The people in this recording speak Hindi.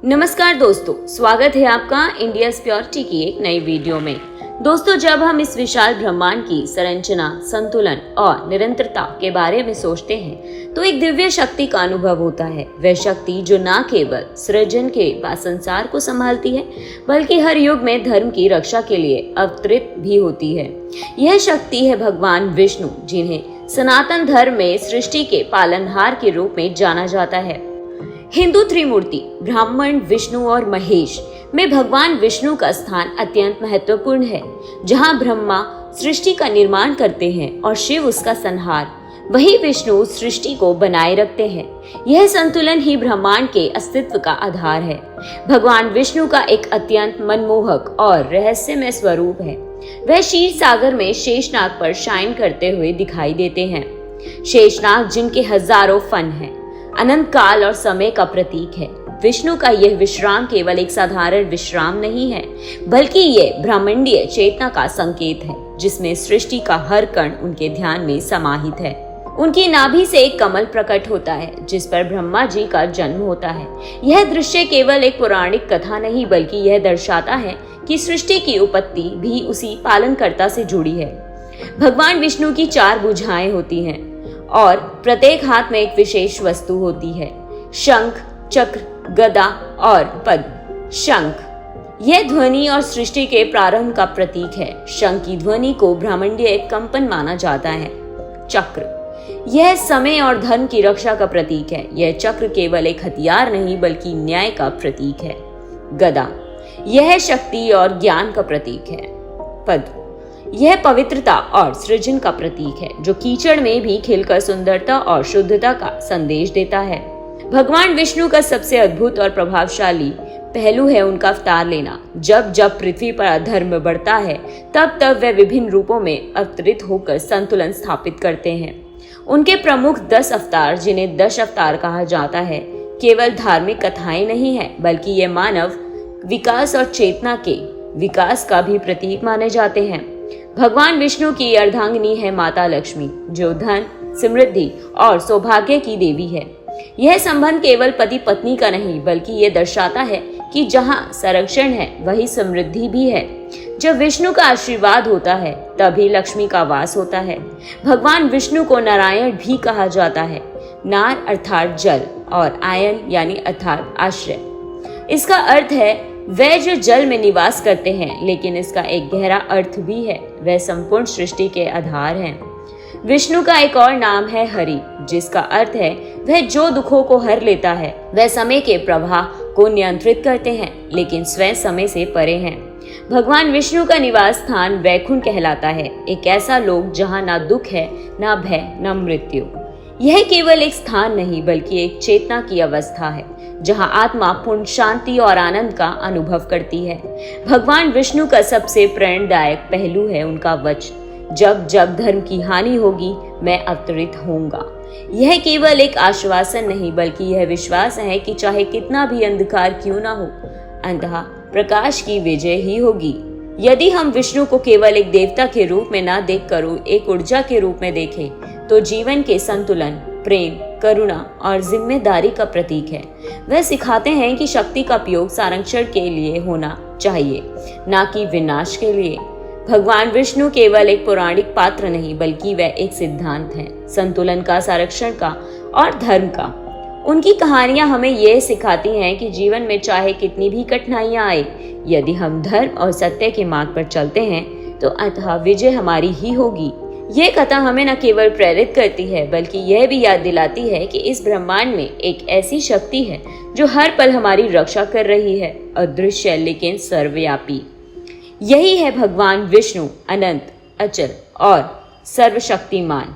नमस्कार दोस्तों, स्वागत है आपका इंडिया सिक्योरिटी की एक नई वीडियो में। दोस्तों, जब हम इस विशाल ब्रह्मांड की संरचना, संतुलन और निरंतरता के बारे में सोचते हैं तो एक दिव्य शक्ति का अनुभव होता है। वह शक्ति जो न केवल सृजन के संसार को संभालती है बल्कि हर युग में धर्म की रक्षा के लिए अवतरित भी होती है। यह शक्ति है भगवान विष्णु, जिन्हें सनातन धर्म में सृष्टि के पालनहार के रूप में जाना जाता है। हिंदू त्रिमूर्ति ब्राह्मण, विष्णु और महेश में भगवान विष्णु का स्थान अत्यंत महत्वपूर्ण है। जहां ब्रह्मा सृष्टि का निर्माण करते हैं और शिव उसका संहार, वही विष्णु सृष्टि को बनाए रखते हैं। यह संतुलन ही ब्रह्मांड के अस्तित्व का आधार है। भगवान विष्णु का एक अत्यंत मनमोहक और रहस्यमय स्वरूप है। वह क्षीर सागर में शेषनाग पर शायन करते हुए दिखाई देते हैं। शेषनाग, जिनके हजारों फन हैं, अनंत काल और समय का प्रतीक है। विष्णु का यह विश्राम केवल एक साधारण विश्राम नहीं है, बल्कि यह ब्रह्मांडीय चेतना का संकेत है, जिसमें सृष्टि का हर कण उनके ध्यान में समाहित है। उनकी नाभि से एक कमल प्रकट होता है, जिस पर ब्रह्मा जी का जन्म होता है। यह दृश्य केवल एक पौराणिक कथा नहीं, बल्कि यह दर्शाता है कि सृष्टि की उत्पत्ति भी उसी पालनकर्ता से जुड़ी है। भगवान विष्णु की 4 भुजाएं होती हैं और प्रत्येक हाथ में एक विशेष वस्तु होती है। शंख, चक्र, गदा और पद्म। शंख यह ध्वनि और सृष्टि के प्रारंभ का प्रतीक है। शंख की ध्वनि को ब्रह्मांडीय कंपन माना जाता है। चक्र यह समय और धर्म की रक्षा का प्रतीक है। यह चक्र केवल एक हथियार नहीं, बल्कि न्याय का प्रतीक है। गदा यह शक्ति और ज्ञान का प्रतीक है। पद्म यह पवित्रता और सृजन का प्रतीक है, जो कीचड़ में भी खिलकर सुंदरता और शुद्धता का संदेश देता है। भगवान विष्णु का सबसे अद्भुत और प्रभावशाली पहलू है उनका अवतार लेना। जब जब पृथ्वी पर अधर्म बढ़ता है, तब तब वे विभिन्न रूपों में अवतरित होकर संतुलन स्थापित करते हैं। उनके प्रमुख 10 अवतार, जिन्हें 10 अवतार कहा जाता है, केवल धार्मिक कथाएं नहीं है, बल्कि ये मानव विकास और चेतना के विकास का भी प्रतीक माने जाते हैं। भगवान विष्णु की अर्धांगिनी है माता लक्ष्मी, जो धन, समृद्धि और सौभाग्य की देवी है। यह संबंध केवल पति पत्नी का नहीं, बल्कि यह दर्शाता है कि जहां संरक्षण है, वही समृद्धि भी है। जब विष्णु का आशीर्वाद होता है, तभी लक्ष्मी का वास होता है। भगवान विष्णु को नारायण भी कहा जाता है। नार अर्थात जल और आयन यानी अर्थात आश्रय। इसका अर्थ है वह जो जल में निवास करते हैं, लेकिन इसका एक गहरा अर्थ भी है, वह संपूर्ण सृष्टि के आधार हैं। विष्णु का एक और नाम है हरि, जिसका अर्थ है वह जो दुखों को हर लेता है। वह समय के प्रवाह को नियंत्रित करते हैं, लेकिन स्वयं समय से परे हैं। भगवान विष्णु का निवास स्थान वैकुंठ कहलाता है, एक ऐसा लोक जहाँ ना दुख है, ना भय, ना मृत्यु। यह केवल एक स्थान नहीं, बल्कि एक चेतना की अवस्था है, जहां आत्मा पूर्ण शांति और आनंद का अनुभव करती है। भगवान विष्णु का सबसे प्रेरणादायक पहलू है उनका वचन, जब जब धर्म की हानि होगी, मैं अवतरित होऊंगा। यह केवल एक आश्वासन नहीं, बल्कि यह विश्वास है कि चाहे कितना भी अंधकार क्यों ना हो, अंततः प्रकाश की विजय ही होगी। यदि हम विष्णु को केवल एक देवता के रूप में ना देखकर एक ऊर्जा के रूप में देखें, तो जीवन के संतुलन, प्रेम, करुणा और जिम्मेदारी का प्रतीक है। वह सिखाते हैं कि शक्ति का उपयोग संरक्षण के लिए होना चाहिए, ना कि विनाश के लिए। भगवान विष्णु केवल एक पौराणिक पात्र नहीं, बल्कि वह एक सिद्धांत है, संतुलन का, संरक्षण का और धर्म का। उनकी कहानियां हमें यह सिखाती हैं कि जीवन में चाहे कितनी भी कठिनाइयां आए, यदि हम धर्म और सत्य के मार्ग पर चलते हैं, तो अंततः विजय हमारी ही होगी। ये कथा हमें न केवल प्रेरित करती है, बल्कि यह भी याद दिलाती है कि इस ब्रह्मांड में एक ऐसी शक्ति है जो हर पल हमारी रक्षा कर रही है, अदृश्य लेकिन सर्वव्यापी। यही है भगवान विष्णु, अनंत, अचल और सर्वशक्तिमान।